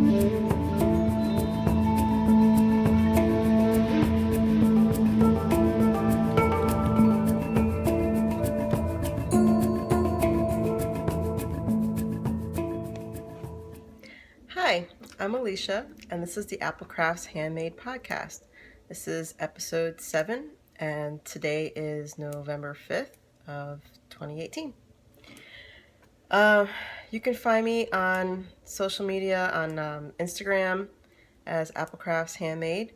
Hi, I'm Alicia, and this is the APLCrafts Handmade podcast. This is episode 7, and today is November 5th of 2018. You can find me on social media on Instagram as APLCrafts Handmade,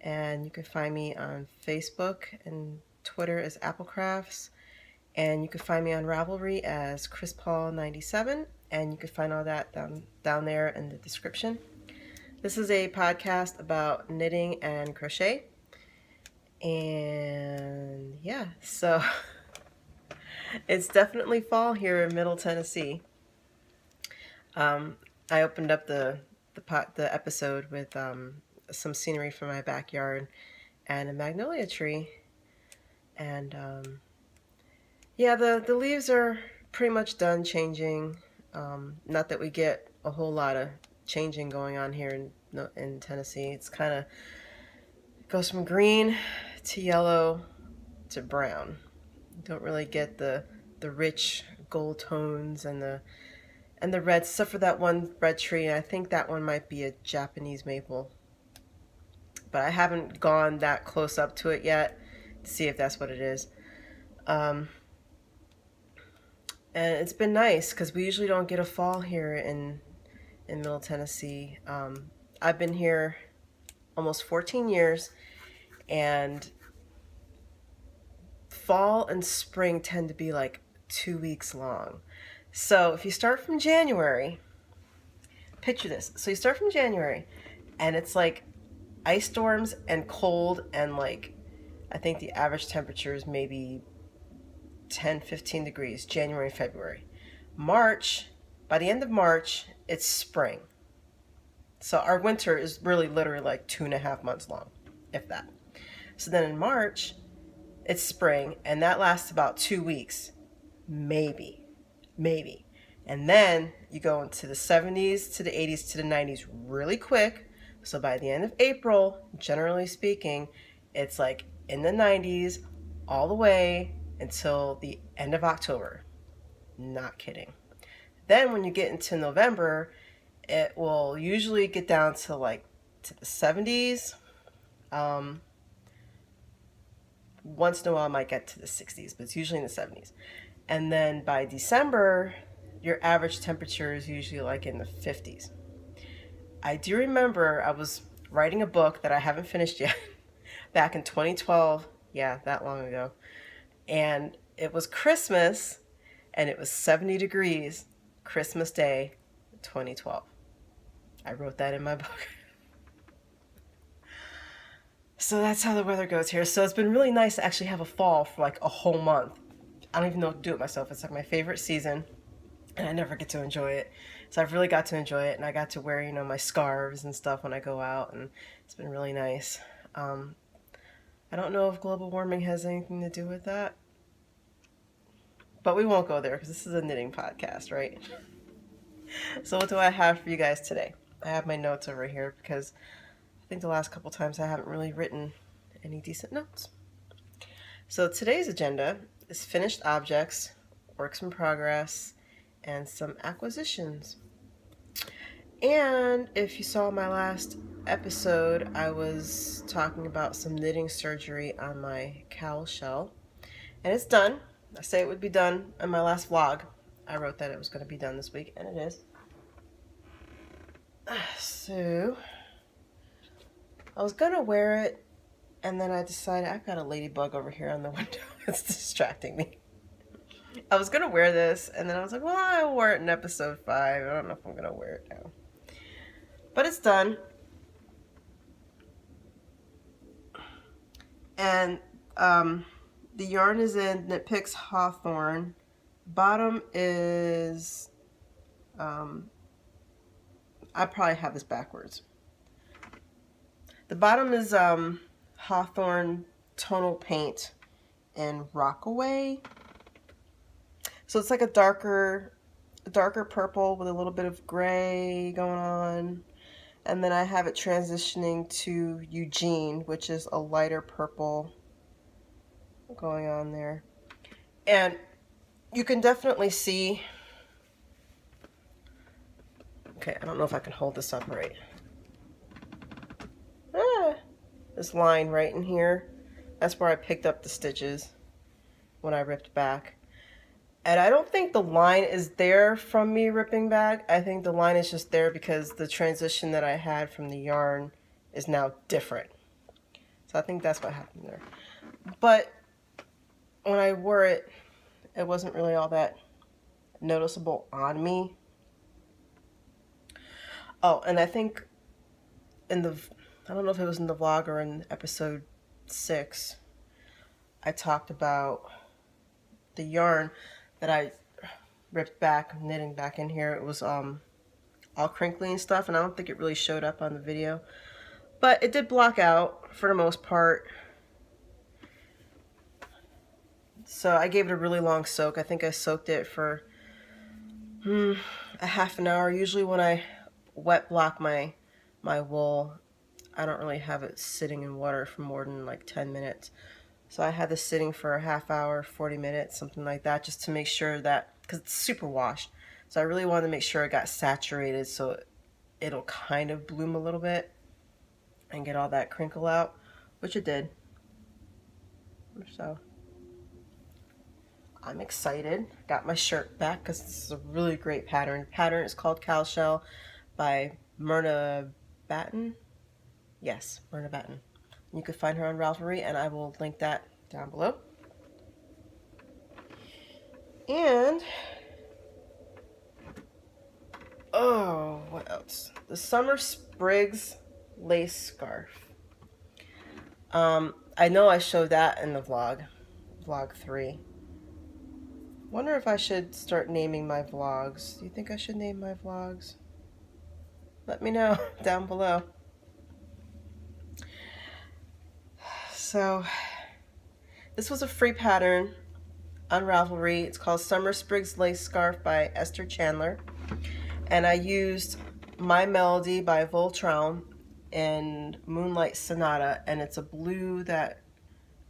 and you can find me on Facebook and Twitter as APLCrafts, and you can find me on Ravelry as ChrisPaul97, and you can find all that down there in the description. This is a podcast about knitting and crochet, and yeah, so it's definitely fall here in Middle Tennessee. I opened up the episode with some scenery from my backyard and a magnolia tree, and yeah, the leaves are pretty much done changing. Not that we get a whole lot of changing going on here in Tennessee. It's kind of goes from green to yellow to brown. You don't really get the rich gold tones and the reds, except for that one red tree. And I think that one might be a Japanese maple, but I haven't gone that close up to it yet to see if that's what it is. And it's been nice because we usually don't get a fall here in Middle Tennessee. I've been here almost 14 years, and fall and spring tend to be like 2 weeks long. So if you start from January, picture this. So you start from January, and it's like ice storms and cold, and like I think the average temperature is maybe 10-15 degrees, January, February. March, by the end of March, it's spring. So our winter is really literally like 2.5 months long, if that. So then in March, it's spring, and that lasts about 2 weeks, maybe. And then you go into the 70s to the 80s to the 90s really quick. So by the end of April, generally speaking, it's like in the 90s all the way until the end of October. Not kidding. Then when you get into November, it will usually get down to like to the 70s. Once in a while it might get to the 60s, but it's usually in the 70s. And then by December, your average temperature is usually like in the 50s. I do remember I was writing a book that I haven't finished yet back in 2012. Yeah, that long ago. And it was Christmas, and it was 70 degrees Christmas Day, 2012. I wrote that in my book. So that's how the weather goes here. So it's been really nice to actually have a fall for like a whole month. I don't even know what to do it myself. It's like my favorite season, and I never get to enjoy it. So I've really got to enjoy it, and I got to wear, my scarves and stuff when I go out, and it's been really nice. I don't know if global warming has anything to do with that, but we won't go there because this is a knitting podcast, right? So what do I have for you guys today? I have my notes over here because I think the last couple times I haven't really written any decent notes. So today's agenda is finished objects, works in progress, and some acquisitions. And if you saw my last episode, I was talking about some knitting surgery on my cowl shell, and it's done. I say it would be done in my last vlog. I wrote that it was going to be done this week, and it is. So I was going to wear it, and then I decided I've got a ladybug over here on the window. It's distracting me. I was going to wear this, and then I was like, well, I wore it in episode 5. I don't know if I'm going to wear it now. But it's done. And the yarn is in Knit Picks Hawthorne. Bottom is, I probably have this backwards. The bottom is Hawthorne Tonal Paint in Rockaway. So it's like a darker purple with a little bit of gray going on. And then I have it transitioning to Eugene, which is a lighter purple going on there. And you can definitely see, okay, I don't know if I can hold this up right. This line right in here, that's where I picked up the stitches when I ripped back. And I don't think the line is there from me ripping back. I think the line is just there because the transition that I had from the yarn is now different. So I think that's what happened there. But when I wore it, it wasn't really all that noticeable on me. Oh, and I think in the, I don't know if it was in the vlog or in episode 6, I talked about the yarn that I ripped back, knitting back in here. It was all crinkly and stuff, and I don't think it really showed up on the video. But it did block out for the most part. So I gave it a really long soak. I think I soaked it for a half an hour. Usually when I wet block my wool, I don't really have it sitting in water for more than like 10 minutes. So I had this sitting for a half hour, 40 minutes, something like that, just to make sure that, because it's super washed. So I really wanted to make sure it got saturated so it'll kind of bloom a little bit and get all that crinkle out, which it did. So I'm excited. Got my shirt back because this is a really great pattern. The pattern is called Cowl Shell by Myrna Batten. Yes, Myrna Batten. You can find her on Ravelry, and I will link that down below. And, oh, what else? The Summer Sprigs lace scarf. I know I showed that in the vlog 3. Wonder if I should start naming my vlogs. Do you think I should name my vlogs? Let me know down below. So, this was a free pattern on Ravelry. It's called Summer Sprigs Lace Scarf by Esther Chandler. And I used My Melody by Voltron and Moonlight Sonata. And it's a blue that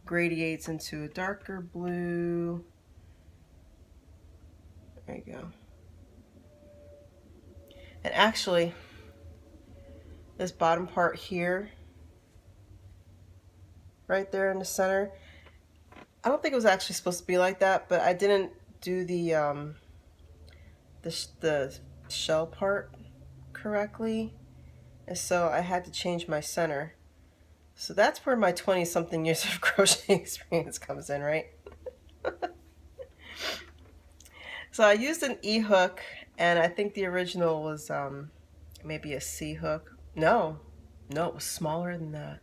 gradiates into a darker blue. There you go. And actually, this bottom part here, right there in the center, I don't think it was actually supposed to be like that, but I didn't do the shell part correctly, and so I had to change my center. So that's where my 20-something years of crochet experience comes in, right? So I used an E hook, and I think the original was maybe a C hook. No, it was smaller than that.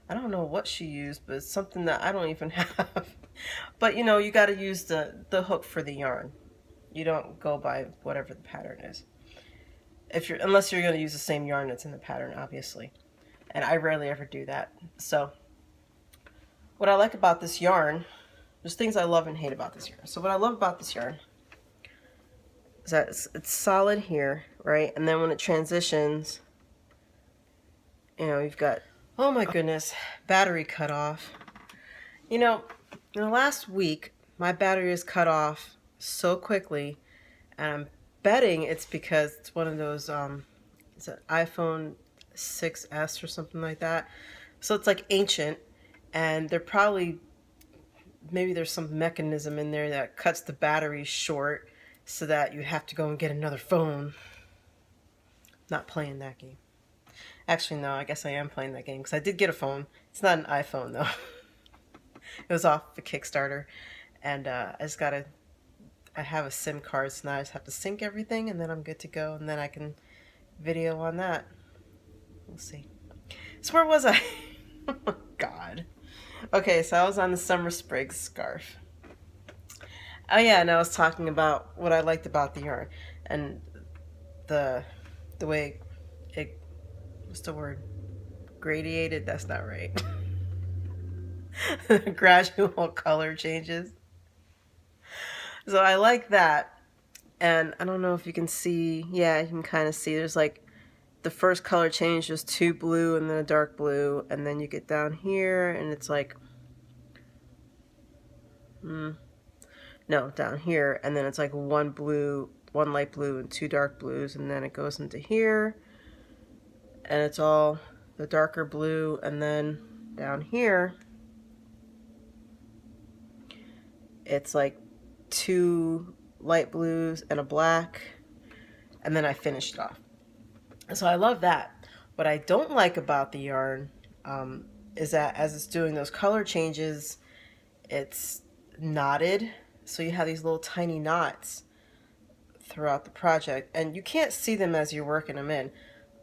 I don't know what she used, but it's something that I don't even have. But you know, you got to use the hook for the yarn. You don't go by whatever the pattern is. Unless you're going to use the same yarn that's in the pattern, obviously. And I rarely ever do that. So what I like about this yarn, there's things I love and hate about this yarn. So what I love about this yarn is that it's solid here, right? And then when it transitions, you know, you've got, oh my goodness, battery cut off. You know, in the last week, my battery is cut off so quickly, and I'm betting it's because it's one of those, it's an iPhone 6S or something like that. So it's like ancient, and they're probably, maybe there's some mechanism in there that cuts the battery short so that you have to go and get another phone. Not playing that game. Actually, no, I guess I am playing that game because I did get a phone. It's not an iPhone, though. It was off the Kickstarter. And I have a SIM card, so now I just have to sync everything, and then I'm good to go, and then I can video on that. We'll see. So where was I? Oh, God. Okay, so I was on the Summer Sprigs scarf. Oh, yeah, and I was talking about what I liked about the yarn. And the way it, what's the word? Gradiated? That's not right. Gradual color changes. So I like that. And I don't know if you can see. Yeah, you can kind of see there's like the first color change is 2 blue and then a dark blue, and then you get down here and it's like, no, down here, and then it's like 1 blue, 1 light blue, and 2 dark blues, and then it goes into here, and it's all the darker blue, and then down here, it's like 2 light blues and a black, and then I finished it off. So I love that. What I don't like about the yarn is that as it's doing those color changes, it's knotted. So you have these little tiny knots throughout the project, and you can't see them as you're working them in,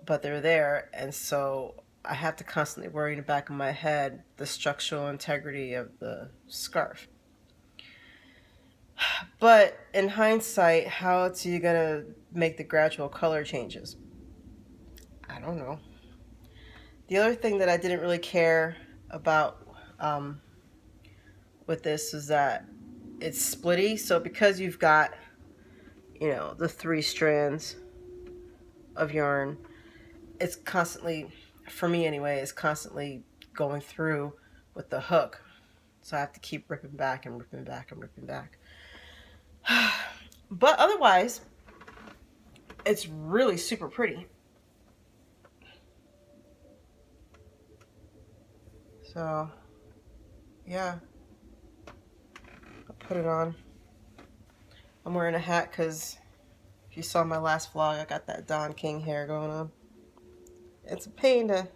but they're there. And so I have to constantly worry in the back of my head the structural integrity of the scarf. But in hindsight, how else are you gonna make the gradual color changes? I don't know. The other thing that I didn't really care about with this is that it's splitty. So because you've got, you know, the 3 strands of yarn, it's constantly, for me anyway, it's constantly going through with the hook. So I have to keep ripping back and ripping back and ripping back. But otherwise, it's really super pretty. So, yeah, I'll put it on. I'm wearing a hat because if you saw my last vlog, I got that Don King hair going on. It's a pain to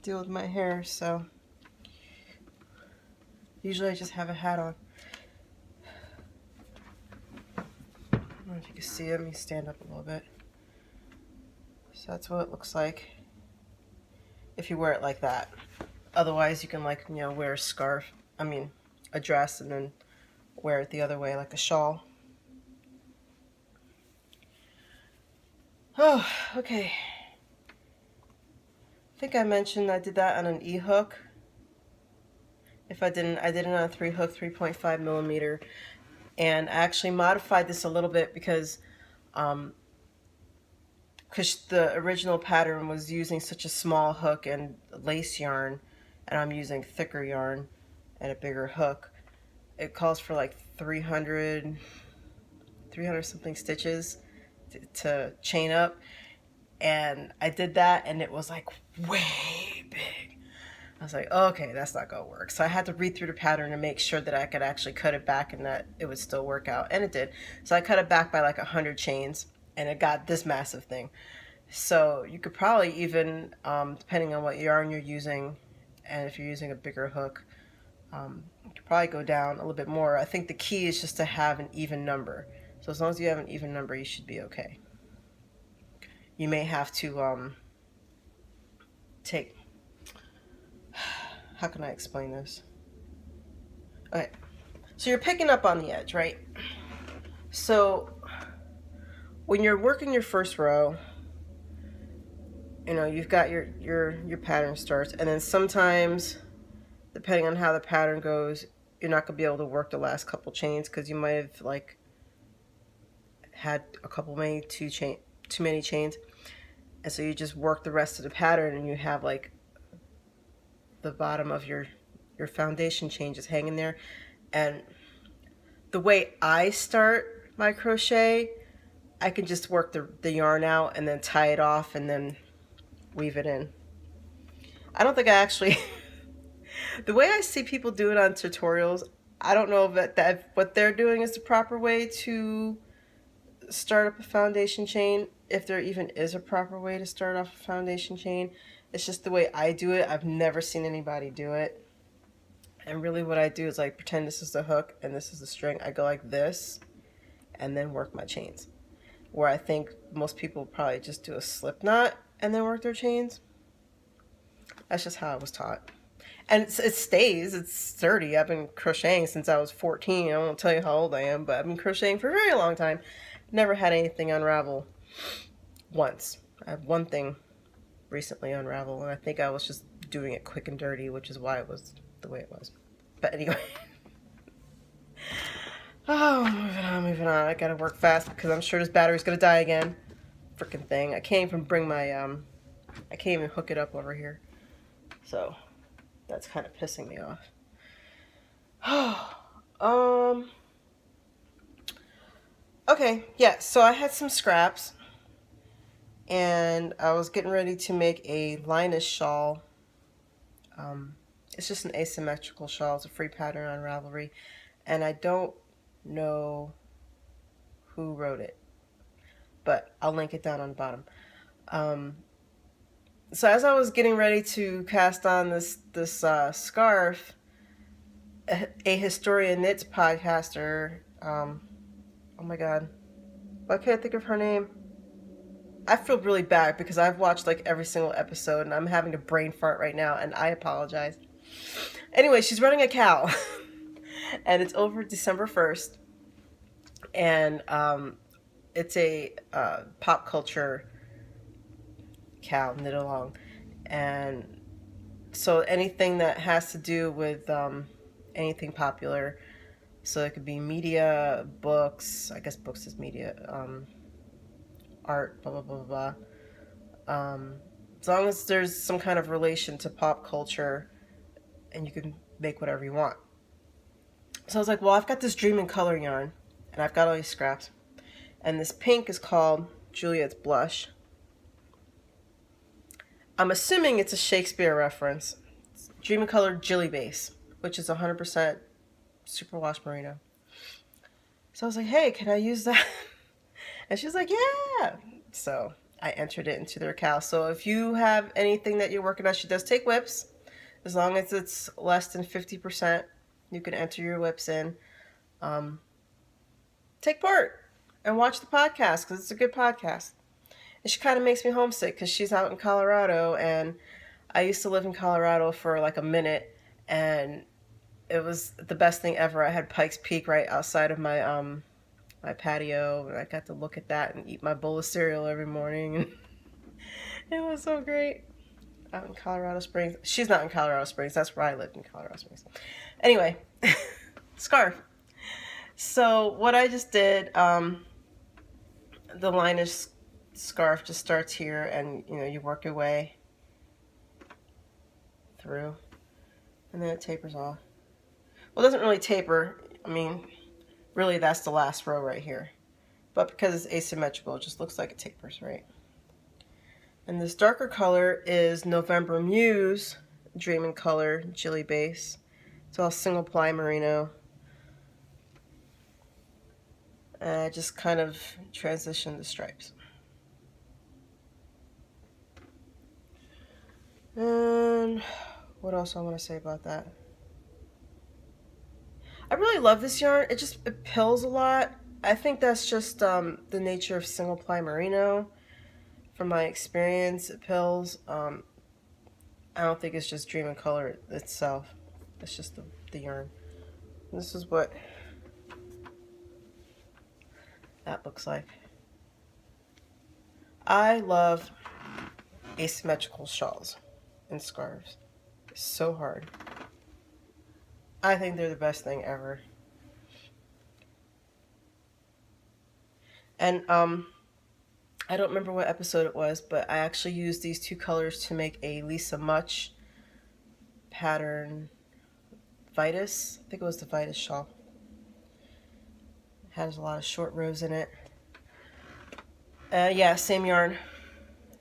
deal with my hair, so usually I just have a hat on. I don't know if you can see it. Let me stand up a little bit. So that's what it looks like if you wear it like that. Otherwise, you can, like, you know, wear a scarf, a dress, and then wear it the other way like a shawl. Oh, okay. I think I mentioned I did that on an E-hook. If I didn't, I did it on a 3-hook, 3.5 millimeter. And I actually modified this a little bit because the original pattern was using such a small hook and lace yarn, and I'm using thicker yarn and a bigger hook. It calls for like 300 something stitches to chain up, and I did that, and it was like way big. I was like, oh, okay, that's not gonna work. So I had to read through the pattern and make sure that I could actually cut it back and that it would still work out, and it did. So I cut it back by like 100 chains, and it got this massive thing. So you could probably even, depending on what yarn you're using, and if you're using a bigger hook, you could probably go down a little bit more. I think the key is just to have an even number. So as long as you have an even number, you should be okay. You may have to take, how can I explain this? Okay, so you're picking up on the edge, right? So when you're working your first row, you know, you've got your pattern starts, and then sometimes, depending on how the pattern goes, you're not gonna be able to work the last couple chains because you might have like had a couple too many chains, and so you just work the rest of the pattern, and you have like the bottom of your foundation chain just hanging there. And the way I start my crochet, I can just work the yarn out and then tie it off and then weave it in. I don't think I actually the way I see people do it on tutorials, I don't know that what they're doing is the proper way to start up a foundation chain, if there even is a proper way to start off a foundation chain. It's just the way I do it. I've never seen anybody do it. And really what I do is like pretend this is the hook and this is the string. I go like this and then work my chains. Where I think most people probably just do a slip knot and then work their chains. That's just how I was taught. And it stays, it's sturdy. I've been crocheting since I was 14. I won't tell you how old I am, but I've been crocheting for a very long time. Never had anything unravel once. I had one thing recently unravel, and I think I was just doing it quick and dirty, which is why it was the way it was. But anyway. Oh, moving on. I gotta work fast because I'm sure this battery's gonna die again. freaking thing. I can't even bring my, I can't even hook it up over here. So that's kind of pissing me off. Okay, yeah, so I had some scraps and I was getting ready to make a Linus shawl. It's just an asymmetrical shawl. It's a free pattern on Ravelry, and I don't know who wrote it, but I'll link it down on the bottom. So as I was getting ready to cast on this scarf, a Historian Knits podcaster, oh my god, why can't I think of her name? I feel really bad because I've watched like every single episode and I'm having a brain fart right now, and I apologize. Anyway, she's running a cowl and it's over December 1st, and it's a pop culture cowl, knit along, and so anything that has to do with anything popular, so it could be media, books, I guess books is media, art, blah blah blah blah, as long as there's some kind of relation to pop culture, and you can make whatever you want. So I was like, well, I've got this Dream in Color yarn and I've got all these scraps, and this pink is called Juliet's Blush. I'm assuming it's a Shakespeare reference. It's Dream in Color Jilly Base, which is 100% superwash merino. So I was like, hey, can I use that? And she's like, yeah. So I entered it into their cowl. So if you have anything that you're working on, she does take whips. As long as it's less than 50%, you can enter your whips in. Take part and watch the podcast because it's a good podcast. And she kind of makes me homesick because she's out in Colorado, and I used to live in Colorado for like a minute, and it was the best thing ever. I had Pikes Peak right outside of my my patio, and I got to look at that and eat my bowl of cereal every morning, and it was so great. Out in Colorado Springs. She's not in Colorado Springs. That's where I lived, in Colorado Springs. Anyway, scarf. So what I just did, the Linus scarf just starts here, and you know, you work your way through, and then it tapers off. Well, it doesn't really taper. I mean, really that's the last row right here. But because it's asymmetrical, it just looks like it tapers, right? And this darker color is November Muse Dream in Color Jilly Base. It's all single ply merino. And I just kind of transition the stripes. And what else I want to say about that? I really love this yarn. It pills a lot. I think that's just the nature of single ply merino. From my experience, it pills. I don't think it's just Dream in Color itself. It's just the yarn. This is what that looks like. I love asymmetrical shawls and scarves. It's so hard. I think they're the best thing ever. And I don't remember what episode it was, but I actually used these two colors to make a Lisa Mutch pattern Vitus. I think it was the Vitus shawl. It has a lot of short rows in it. Yeah, same yarn.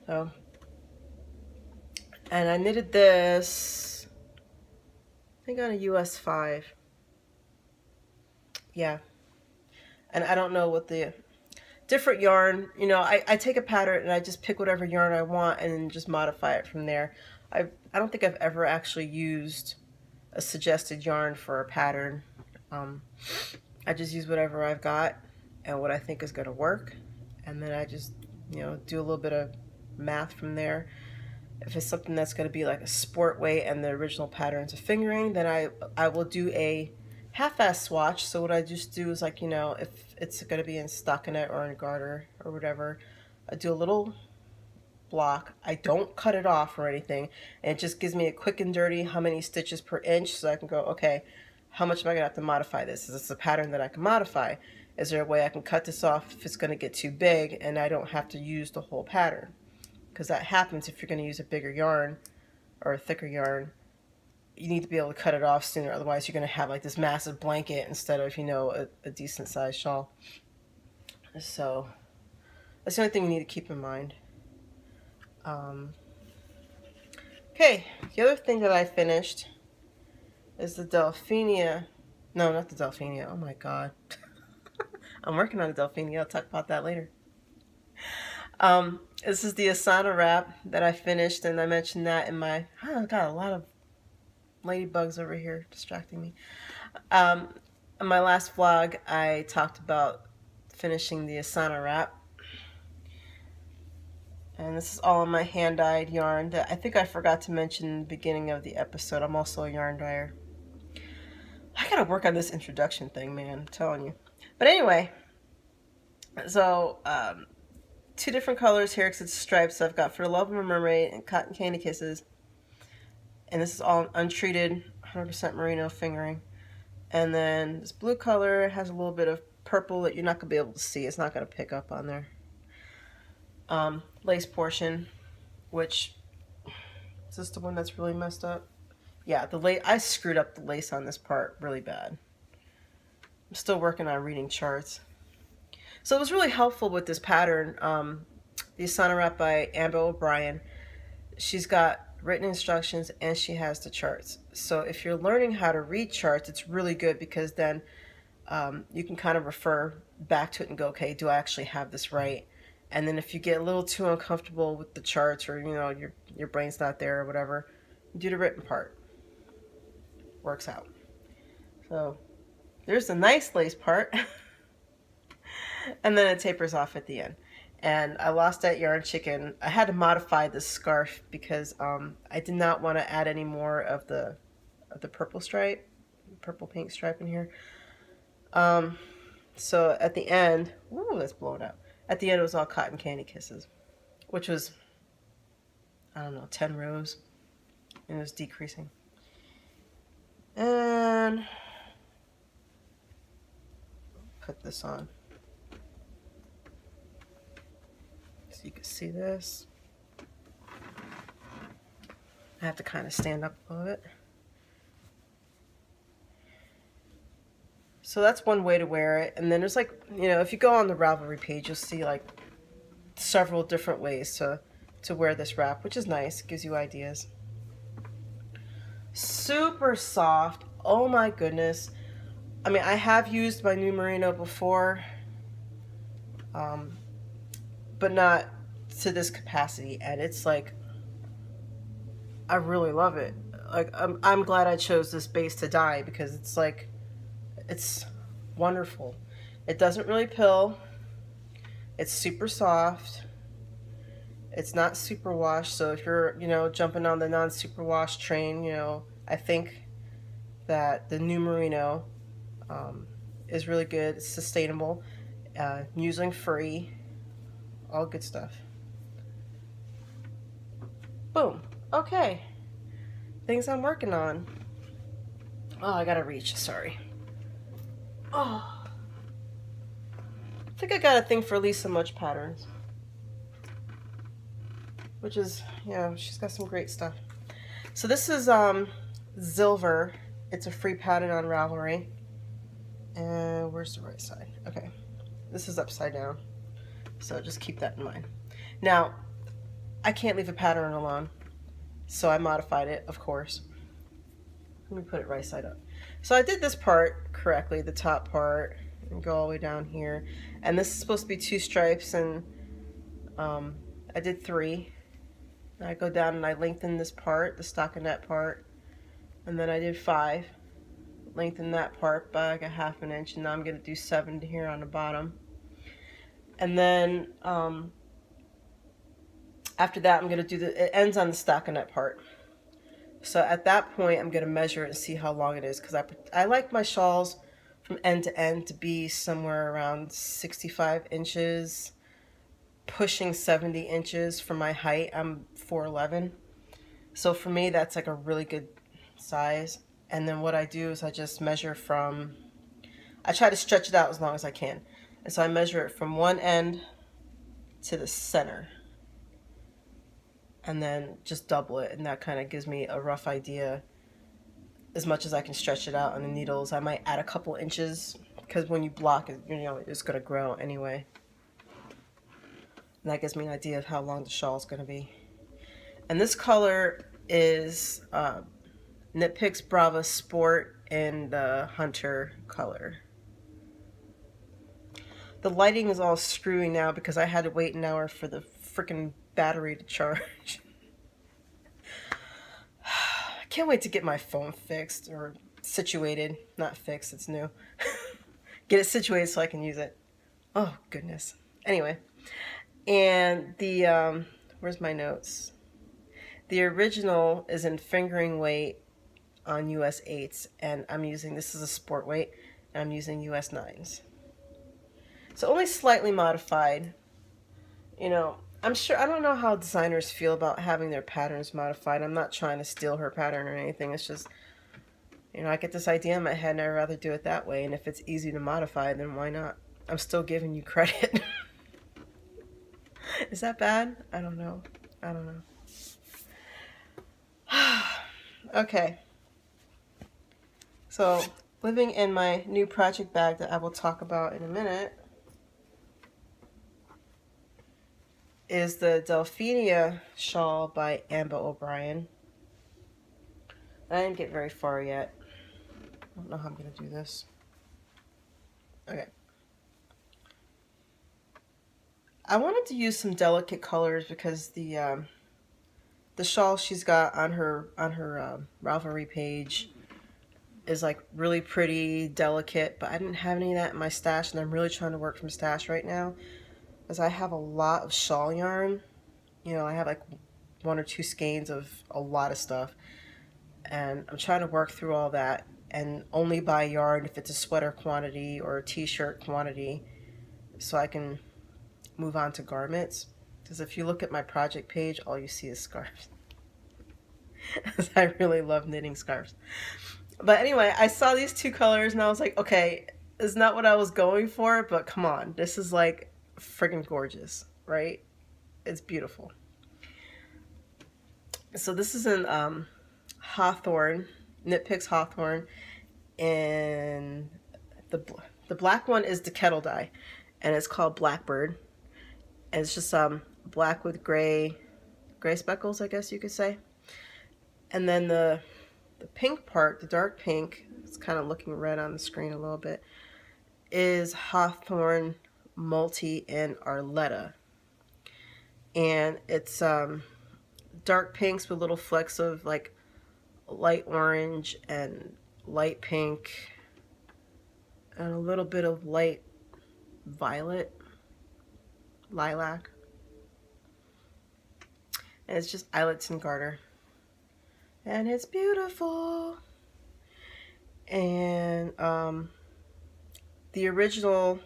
So, and I knitted this, I think on a US 5. Yeah. And I don't know what the different yarn, you know, I take a pattern and I just pick whatever yarn I want and just modify it from there. I don't think I've ever actually used a suggested yarn for a pattern. I just use whatever I've got and what I think is going to work, and then I just, you know, do a little bit of math from there. If it's something that's going to be like a sport weight and the original pattern's a fingering, then I will do a half-ass swatch. So what I just do is, like, you know, if it's going to be in stockinette or in garter or whatever, I do a little block. I don't cut it off or anything, and it just gives me a quick and dirty how many stitches per inch, so I can go, okay, how much am I going to have to modify this? Is this a pattern that I can modify? Is there a way I can cut this off if it's going to get too big and I don't have to use the whole pattern? Because that happens if you're going to use a bigger yarn or a thicker yarn. You need to be able to cut it off sooner, otherwise you're going to have like this massive blanket instead of, you know, a decent sized shawl. So that's the only thing you need to keep in mind. Okay, the other thing that I finished is the Delphinia. No, not the Delphinia. Oh my god. I'm working on the Delphinia. I'll talk about that later. This is the Assana wrap that I finished, and I mentioned that in my... I got a lot of ladybugs over here distracting me. In my last vlog, I talked about finishing the Assana wrap. And this is all on my hand-dyed yarn that I think I forgot to mention in the beginning of the episode. I'm also a yarn dyer. I gotta work on this introduction thing, man. I'm telling you. But anyway, so 2 different colors here because it's stripes. I've got For the Love of a Mermaid and Cotton Candy Kisses. And this is all untreated, 100% merino fingering. And then this blue color has a little bit of purple that you're not gonna be able to see. It's not gonna pick up on there. Lace portion, which is this the one that's really messed up? Yeah, the lace. I screwed up the lace on this part really bad. I'm still working on reading charts. So it was really helpful with this pattern. The Assana wrap by Ambah O'Brien. She's got written instructions and she has the charts. So if you're learning how to read charts, it's really good because then you can kind of refer back to it and go, okay, do I actually have this right? And then if you get a little too uncomfortable with the charts, or you know your brain's not there or whatever, do the written part. Works out. So there's the nice lace part. And then it tapers off at the end. And I lost that yarn chicken. I had to modify this scarf because I did not want to add any more of the purple stripe, purple pink stripe in here. So at the end, ooh, that's blown up. At the end, it was all Cotton Candy Kisses, which was, I don't know, 10 rows, and it was decreasing. And put this on so you can see this. I have to kind of stand up a little bit. So that's one way to wear it. And then there's like, you know, if you go on the Ravelry page, you'll see like several different ways to wear this wrap, which is nice. It gives you ideas. Super soft. Oh my goodness. I mean, I have used my new merino before, but not to this capacity. And it's like, I really love it. Like, I'm glad I chose this base to dye because it's like, it's wonderful. It doesn't really pill. It's super soft. It's not super wash. So if you're, you know, jumping on the non-super wash train, you know, I think that the new merino is really good. It's sustainable, museling free, all good stuff. Boom. Okay. Things I'm working on. Oh, I gotta reach. Sorry. Oh, I think I got a thing for Lisa Mutch patterns, which is, yeah, she's got some great stuff. So this is Zilver. It's a free pattern on Ravelry. And where's the right side? Okay, this is upside down, so just keep that in mind. Now, I can't leave a pattern alone, so I modified it, of course. Let me put it right side up. So I did this part correctly, the top part, and go all the way down here. And this is supposed to be 2 stripes, and I did 3. I go down and I lengthen this part, the stockinette part, and then I did 5. Lengthen that part by like a ½ an inch, and now I'm going to do 7 here on the bottom. And then after that, I'm going to do it ends on the stockinette part. So at that point, I'm going to measure it and see how long it is, because I like my shawls from end to end to be somewhere around 65 inches, pushing 70 inches for my height. I'm 4'11". So for me, that's like a really good size. And then what I do is I just measure from, I try to stretch it out as long as I can. And so I measure it from one end to the center and then just double it, and that kind of gives me a rough idea as much as I can stretch it out on the needles. I might add a couple inches because when you block it, it's going to grow anyway. And that gives me an idea of how long the shawl is going to be. And this color is Knit Picks Brava Sport in the Hunter color. The lighting is all screwy now because I had to wait an hour for the freaking battery to charge. I can't wait to get my phone fixed or situated. Not fixed, it's new. Get it situated so I can use it. Oh, goodness. Anyway. And the, where's my notes? The original is in fingering weight on US 8s, and I'm using, this is a sport weight, and I'm using US 9s. So only slightly modified. I'm sure, I don't know how designers feel about having their patterns modified. I'm not trying to steal her pattern or anything. It's just, I get this idea in my head and I'd rather do it that way. And if it's easy to modify, then why not? I'm still giving you credit. Is that bad? I don't know. Okay. So, living in my new project bag that I will talk about in a minute is the Delphinia shawl by Ambah O'Brien. I didn't get very far yet. I don't know how I'm going to do this. Okay. I wanted to use some delicate colors because the shawl she's got on her Ravelry page is like really pretty, delicate, but I didn't have any of that in my stash, and I'm really trying to work from stash right now because I have a lot of shawl yarn. I have like 1 or 2 skeins of a lot of stuff, and I'm trying to work through all that and only buy yarn if it's a sweater quantity or a t-shirt quantity so I can move on to garments. Because if you look at my project page, all you see is scarves. I really love knitting scarves. But anyway, I saw these 2 colors and I was like, okay, it's not what I was going for, but come on, this is like friggin' gorgeous, right? It's beautiful. So this is in Hawthorne, Knit Picks Hawthorne, and the black one is the kettle dye, and it's called Blackbird, and it's just black with gray speckles, I guess you could say. And then the pink part, the dark pink, it's kind of looking red on the screen a little bit, is Hawthorne Multi and Arletta. And it's dark pinks with little flecks of like light orange and light pink and a little bit of light violet, lilac. And it's just eyelets and garter. And it's beautiful. And the original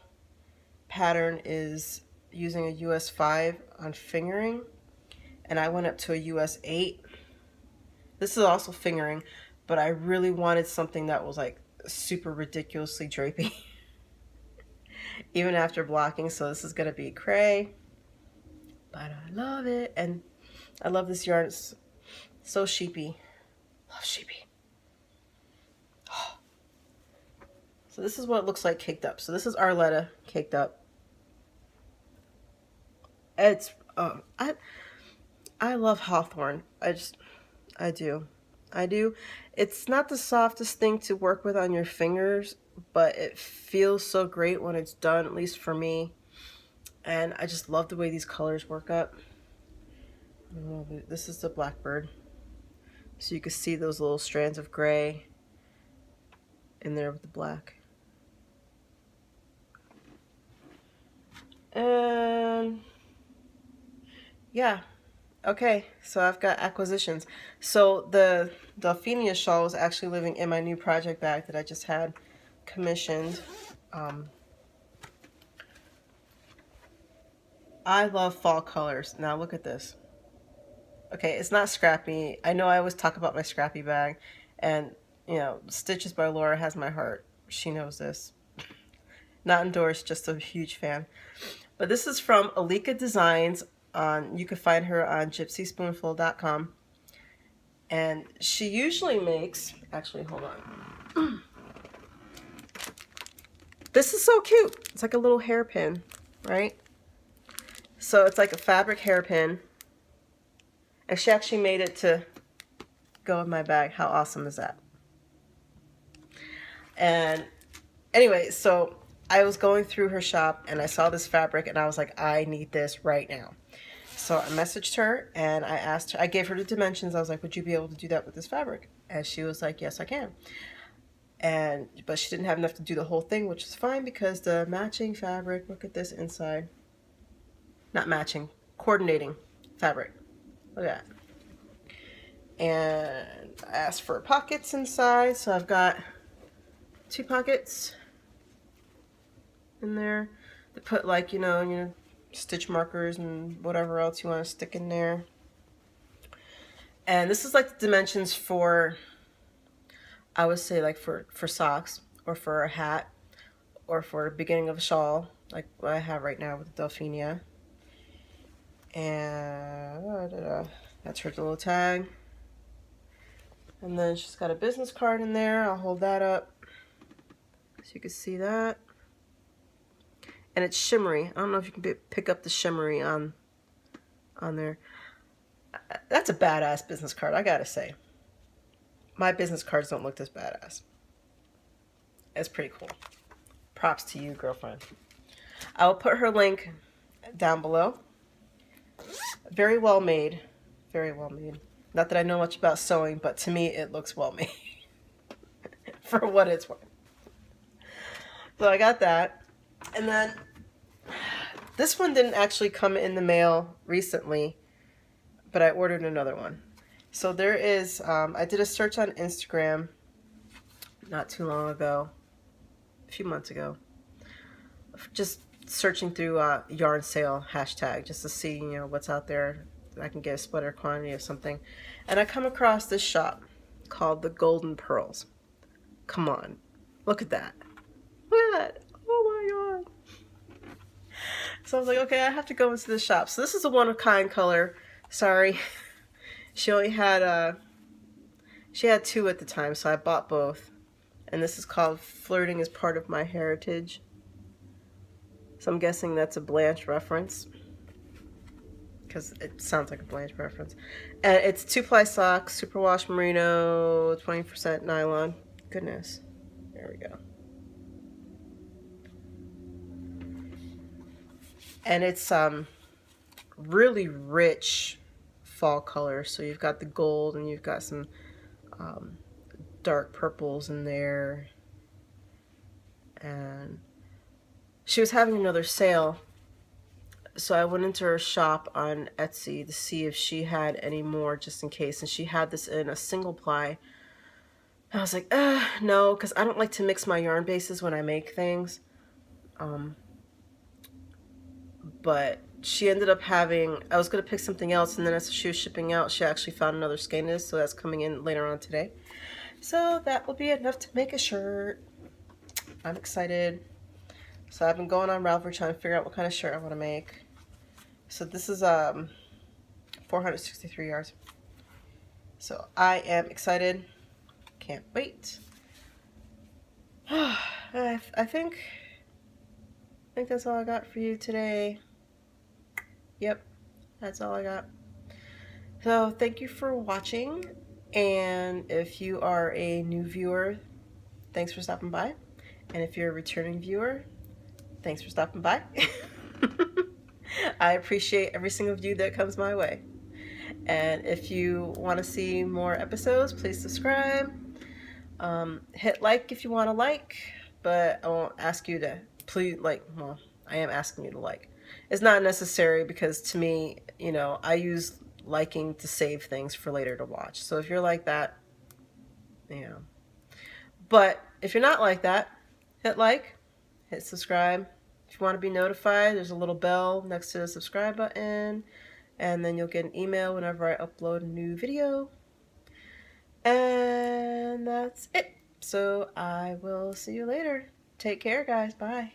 pattern is using a US 5 on fingering, and I went up to a US 8. This is also fingering, but I really wanted something that was like super ridiculously drapey even after blocking. So this is going to be cray, but I love it, and I love this yarn. It's so sheepy. Love sheepy. Oh. So this is what it looks like caked up. So this is Arletta caked up. It's I love Hawthorne. I do. It's not the softest thing to work with on your fingers, but it feels so great when it's done, at least for me. And I just love the way these colors work up. This is the Blackbird. So you can see those little strands of gray in there with the black. And yeah. Okay, so I've got acquisitions. So the Delphinia shawl is actually living in my new project bag that I just had commissioned. I love fall colors. Now look at this. Okay, it's not scrappy. I know I always talk about my scrappy bag, and Stitches by Laura has my heart. She knows this. Not endorsed, just a huge fan. But this is from Allica Designs. You can find her on gypsyspoonful.com. And she usually makes, actually, hold on. This is so cute. It's like a little hairpin, right? So it's like a fabric hairpin. And she actually made it to go in my bag. How awesome is that? And anyway, so I was going through her shop and I saw this fabric and I was like, I need this right now. So I messaged her and I asked her, I gave her the dimensions. I was like, would you be able to do that with this fabric? And she was like, yes, I can. But she didn't have enough to do the whole thing, which is fine because the matching fabric, look at this inside. Not matching, coordinating fabric. Look at that. And I asked for pockets inside, so I've got 2 pockets in there to put, like, you know, stitch markers and whatever else you want to stick in there. And this is like the dimensions for, I would say, like for socks or for a hat or for the beginning of a shawl, like what I have right now with Delphinia. And that's her little tag. And then she's got a business card in there. I'll hold that up so you can see that. And it's shimmery. I don't know if you can pick up the shimmery on there. That's a badass business card, I gotta say. My business cards don't look this badass. It's pretty cool. Props to you, girlfriend. I will put her link down below. Very well made. Very well made. Not that I know much about sewing, but to me it looks well made. For what it's worth. So I got that. And then this one didn't actually come in the mail recently, but I ordered another one. So there is, I did a search on Instagram not too long ago, a few months ago, just searching through yarn sale hashtag just to see, you know, what's out there. I can get a sweater quantity of something. And I come across this shop called the Golden Purls. Come on, look at that. Look at that. Oh my God. So I was like, okay, I have to go into the shop. So this is a one-of-kind color. Sorry. She only had, she had 2 at the time, so I bought both. And this is called Flirting is Part of My Heritage. So I'm guessing that's a Blanche reference, because it sounds like a Blanche reference. And it's 2-ply socks, superwash merino, 20% nylon. Goodness. There we go. And it's really rich fall colors. So you've got the gold and you've got some dark purples in there. And she was having another sale, so I went into her shop on Etsy to see if she had any more just in case. And she had this in a single ply. I was like, no, because I don't like to mix my yarn bases when I make things. But she ended up having, I was going to pick something else, and then as she was shipping out, she actually found another skein, so that's coming in later on today. So that will be enough to make a shirt. I'm excited. So I've been going on Ravelry trying to figure out what kind of shirt I want to make. So this is 463 yards. So I am excited. Can't wait. I think that's all I got for you today. Yep, that's all I got. So thank you for watching. And if you are a new viewer, thanks for stopping by. And if you're a returning viewer, thanks for stopping by. I appreciate every single view that comes my way. And if you want to see more episodes, please subscribe. Hit like if you want to like, but I won't ask you to please like. Well, I am asking you to like. It's not necessary because to me, you know, I use liking to save things for later to watch. So if you're like that, you know. But if you're not like that, hit like, hit subscribe. If you want to be notified, there's a little bell next to the subscribe button, and then you'll get an email whenever I upload a new video. And that's it. So I will see you later. Take care, guys. Bye.